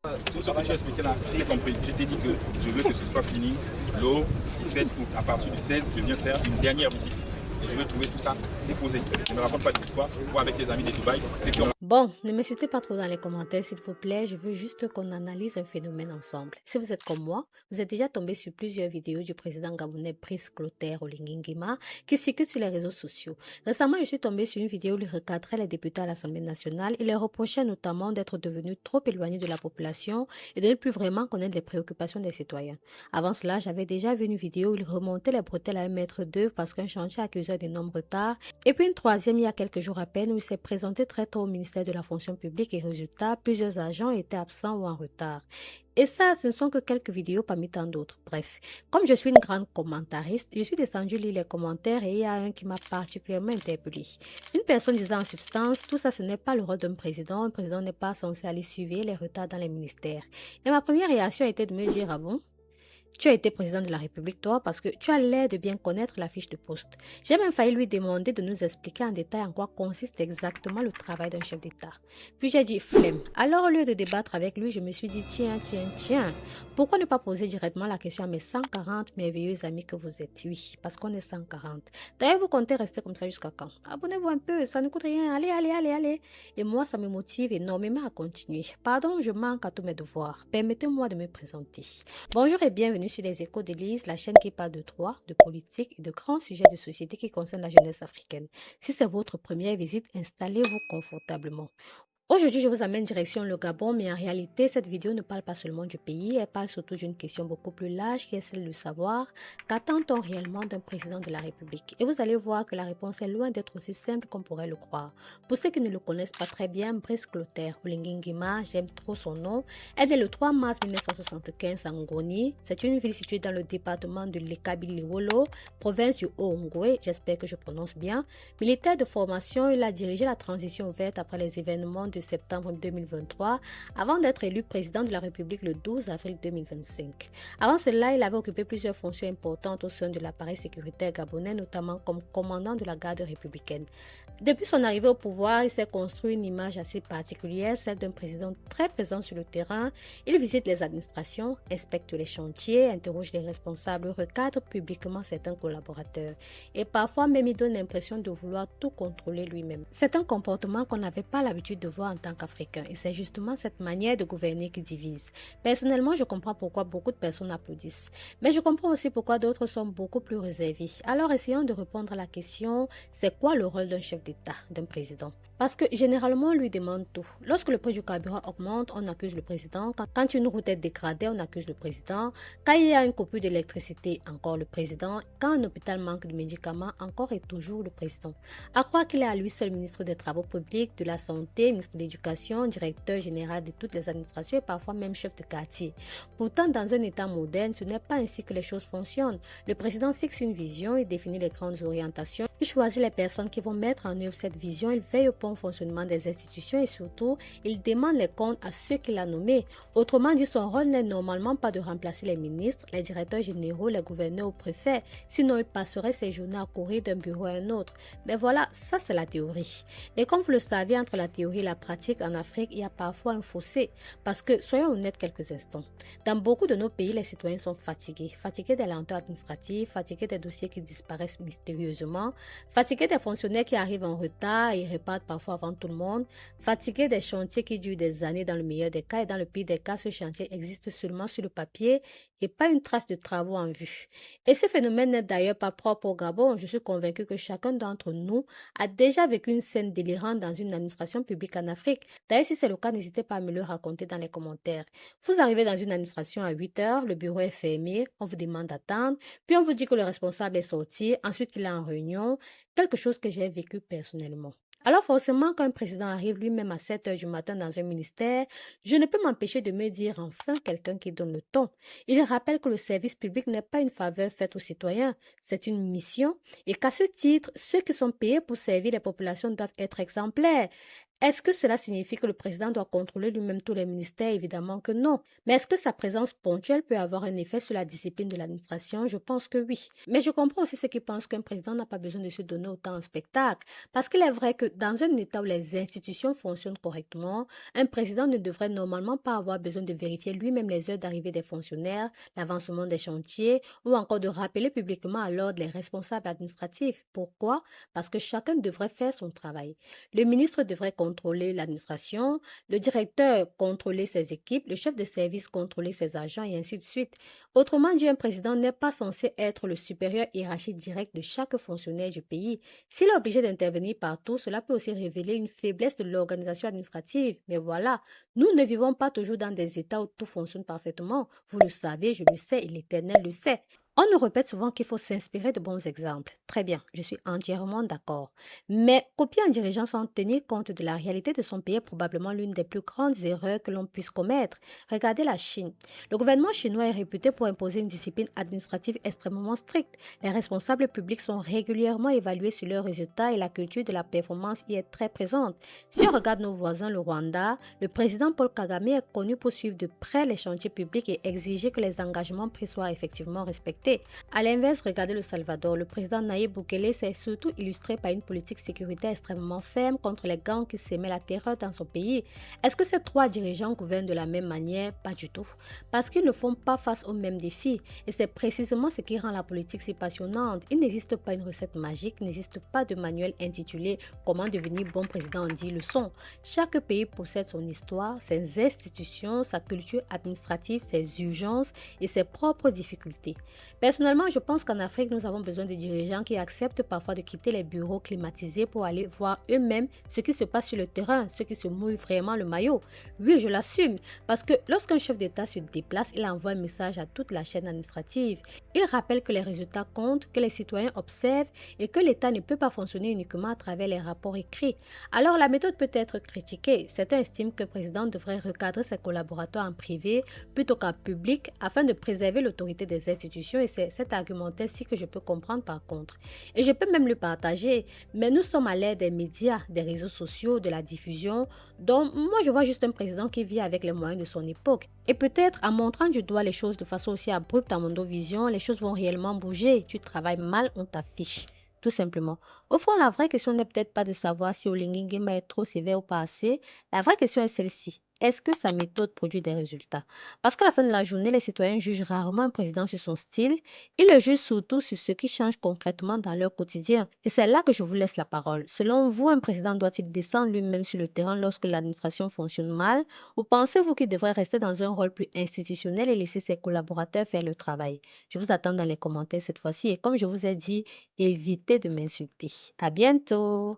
Tout ce que tu as expliqué là, j'ai compris. Je t'ai dit que je veux que ce soit fini le 17 août. À partir du 16, je viens faire une dernière visite. Et je veux trouver tout ça déposé. Ne me raconte pas des histoires. Moi, avec tes amis de Dubaï, c'est que... Bon, ne me citez pas trop dans les commentaires, s'il vous plaît. Je veux juste qu'on analyse un phénomène ensemble. Si vous êtes comme moi, vous êtes déjà tombé sur plusieurs vidéos du président gabonais Brice Clotaire Oligui Nguema qui circulent sur les réseaux sociaux. Récemment, je suis tombée sur une vidéo où il recadrait les députés à l'Assemblée nationale. Il leur reprochait notamment d'être devenus trop éloignés de la population et de ne plus vraiment connaître les préoccupations des citoyens. Avant cela, j'avais déjà vu une vidéo où il remontait les bretelles à un maître d'œuvre parce qu'un chantier accusait d'énormes retards. Et puis une troisième il y a quelques jours à peine où il s'est présenté très tôt au ministère de la fonction publique et résultat, plusieurs agents étaient absents ou en retard. Et ça, ce ne sont que quelques vidéos parmi tant d'autres. Bref, comme je suis une grande commentariste, je suis descendue lire les commentaires et il y a un qui m'a particulièrement interpellée. Une personne disant en substance, tout ça ce n'est pas le rôle d'un président. Un président n'est pas censé aller suivre les retards dans les ministères. Et ma première réaction était de me dire, ah bon? Tu as été président de la République, toi, parce que tu as l'air de bien connaître la fiche de poste. J'ai même failli lui demander de nous expliquer en détail en quoi consiste exactement le travail d'un chef d'État. Puis j'ai dit flemme. Alors, au lieu de débattre avec lui, je me suis dit tiens, pourquoi ne pas poser directement la question à mes 140 merveilleux amis que vous êtes? Oui, parce qu'on est 140. D'ailleurs, vous comptez rester comme ça jusqu'à quand? Abonnez-vous un peu, ça ne coûte rien. Allez. Et moi, ça me motive énormément à continuer. Pardon, je manque à tous mes devoirs. Permettez-moi de me présenter. Bonjour et bienvenue sur les Échos d'Élise, la chaîne qui parle de droit, de politique et de grands sujets de société qui concernent la jeunesse africaine. Si c'est votre première visite, installez-vous confortablement. Aujourd'hui, je vous amène direction le Gabon, mais en réalité, cette vidéo ne parle pas seulement du pays, elle parle surtout d'une question beaucoup plus large qui est celle de savoir qu'attend-on réellement d'un président de la République. Et vous allez voir que la réponse est loin d'être aussi simple qu'on pourrait le croire. Pour ceux qui ne le connaissent pas très bien, Brice Clotaire Oligui Nguema, j'aime trop son nom, est né le 3 mars 1975 à Ngoni. C'est une ville située dans le département de l'Ekabiliwolo, province du Haut-Ogooué, j'espère que je prononce bien. Militaire de formation, il a dirigé la transition verte après les événements de septembre 2023 avant d'être élu président de la République le 12 avril 2025. Avant cela, il avait occupé plusieurs fonctions importantes au sein de l'appareil sécuritaire gabonais, notamment comme commandant de la garde républicaine. Depuis son arrivée au pouvoir, il s'est construit une image assez particulière, celle d'un président très présent sur le terrain. Il visite les administrations, inspecte les chantiers, interroge les responsables, recadre publiquement certains collaborateurs. Et parfois même, il donne l'impression de vouloir tout contrôler lui-même. C'est un comportement qu'on n'avait pas l'habitude de voir en tant qu'Africain. Et c'est justement cette manière de gouverner qui divise. Personnellement, je comprends pourquoi beaucoup de personnes applaudissent. Mais je comprends aussi pourquoi d'autres sont beaucoup plus réservés. Alors essayons de répondre à la question, c'est quoi le rôle d'un chef d'État, d'un président? Parce que généralement, on lui demande tout. Lorsque le prix du carburant augmente, on accuse le président. Quand une route est dégradée, on accuse le président. Quand il y a une coupure d'électricité, encore le président. Quand un hôpital manque de médicaments, encore et toujours le président. À croire qu'il est à lui seul ministre des Travaux publics, de la Santé, ministre de l'Éducation, directeur général de toutes les administrations et parfois même chef de quartier. Pourtant, dans un État moderne, ce n'est pas ainsi que les choses fonctionnent. Le président fixe une vision, il définit les grandes orientations, il choisit les personnes qui vont mettre en œuvre cette vision, il veille au bon fonctionnement des institutions et surtout, il demande les comptes à ceux qu'il a nommés. Autrement dit, son rôle n'est normalement pas de remplacer les ministres, les directeurs généraux, les gouverneurs ou préfets, sinon il passerait ses journées à courir d'un bureau à un autre. Mais voilà, ça c'est la théorie. Et comme vous le savez, entre la théorie et la pratique en Afrique, il y a parfois un fossé. Parce que, soyons honnêtes quelques instants, dans beaucoup de nos pays, les citoyens sont fatigués. Fatigués des lenteurs administratives, fatigués des dossiers qui disparaissent mystérieusement, fatigués des fonctionnaires qui arrivent en retard et repartent parfois avant tout le monde, fatigués des chantiers qui durent des années dans le meilleur des cas et dans le pire des cas, ce chantier existe seulement sur le papier et pas une trace de travaux en vue. Et ce phénomène n'est d'ailleurs pas propre au Gabon. Je suis convaincue que chacun d'entre nous a déjà vécu une scène délirante dans une administration publique en Afrique. D'ailleurs, si c'est le cas, n'hésitez pas à me le raconter dans les commentaires. Vous arrivez dans une administration à 8 heures, le bureau est fermé, on vous demande d'attendre, puis on vous dit que le responsable est sorti, ensuite il est en réunion, quelque chose que j'ai vécu personnellement. Alors forcément, quand un président arrive lui-même à 7 heures du matin dans un ministère, je ne peux m'empêcher de me dire enfin quelqu'un qui donne le ton. Il rappelle que le service public n'est pas une faveur faite aux citoyens, c'est une mission et qu'à ce titre, ceux qui sont payés pour servir les populations doivent être exemplaires. Est-ce que cela signifie que le président doit contrôler lui-même tous les ministères? Évidemment que non. Mais est-ce que sa présence ponctuelle peut avoir un effet sur la discipline de l'administration? Je pense que oui. Mais je comprends aussi ceux qui pensent qu'un président n'a pas besoin de se donner autant en spectacle. Parce qu'il est vrai que dans un État où les institutions fonctionnent correctement, un président ne devrait normalement pas avoir besoin de vérifier lui-même les heures d'arrivée des fonctionnaires, l'avancement des chantiers ou encore de rappeler publiquement à l'ordre les responsables administratifs. Pourquoi? Parce que chacun devrait faire son travail. Le ministre devrait contrôler l'administration, le directeur contrôler ses équipes, le chef de service contrôler ses agents et ainsi de suite. Autrement dit, un président n'est pas censé être le supérieur hiérarchique direct de chaque fonctionnaire du pays. S'il est obligé d'intervenir partout, cela peut aussi révéler une faiblesse de l'organisation administrative. Mais voilà, nous ne vivons pas toujours dans des États où tout fonctionne parfaitement. Vous le savez, je le sais et l'Éternel le sait. On nous répète souvent qu'il faut s'inspirer de bons exemples. Très bien, je suis entièrement d'accord. Mais copier un dirigeant sans tenir compte de la réalité de son pays est probablement l'une des plus grandes erreurs que l'on puisse commettre. Regardez la Chine. Le gouvernement chinois est réputé pour imposer une discipline administrative extrêmement stricte. Les responsables publics sont régulièrement évalués sur leurs résultats et la culture de la performance y est très présente. Si on regarde nos voisins, le Rwanda, le président Paul Kagame est connu pour suivre de près les chantiers publics et exiger que les engagements pris soient effectivement respectés. À l'inverse, regardez le Salvador. Le président Nayib Bukele s'est surtout illustré par une politique sécuritaire extrêmement ferme contre les gangs qui sèment la terreur dans son pays. Est-ce que ces trois dirigeants gouvernent de la même manière? Pas du tout. Parce qu'ils ne font pas face aux mêmes défis. Et c'est précisément ce qui rend la politique si passionnante. Il n'existe pas une recette magique, il n'existe pas de manuel intitulé Comment devenir bon président en 10 leçons. Chaque pays possède son histoire, ses institutions, sa culture administrative, ses urgences et ses propres difficultés. Personnellement, je pense qu'en Afrique, nous avons besoin de dirigeants qui acceptent parfois de quitter les bureaux climatisés pour aller voir eux-mêmes ce qui se passe sur le terrain, ceux qui se mouillent vraiment le maillot. Oui, je l'assume, parce que lorsqu'un chef d'État se déplace, il envoie un message à toute la chaîne administrative. Il rappelle que les résultats comptent, que les citoyens observent et que l'État ne peut pas fonctionner uniquement à travers les rapports écrits. Alors la méthode peut être critiquée. Certains estiment que le président devrait recadrer ses collaborateurs en privé plutôt qu'en public afin de préserver l'autorité des institutions et c'est cet argumentaire-ci que je peux comprendre par contre. Et je peux même le partager, mais nous sommes à l'ère des médias, des réseaux sociaux, de la diffusion, donc moi je vois juste un président qui vit avec les moyens de son époque. Et peut-être en montrant du doigt les choses de façon aussi abrupte à Mondovision, les choses vont réellement bouger. Tu travailles mal, on t'affiche. Tout simplement. Au fond, la vraie question n'est peut-être pas de savoir si Olingingema est trop sévère ou pas assez. La vraie question est celle-ci. Est-ce que sa méthode produit des résultats? Parce qu'à la fin de la journée, les citoyens jugent rarement un président sur son style, ils le jugent surtout sur ce qui change concrètement dans leur quotidien. Et c'est là que je vous laisse la parole. Selon vous, un président doit-il descendre lui-même sur le terrain lorsque l'administration fonctionne mal, ou pensez-vous qu'il devrait rester dans un rôle plus institutionnel et laisser ses collaborateurs faire le travail? Je vous attends dans les commentaires cette fois-ci et comme je vous ai dit, évitez de m'insulter. À bientôt!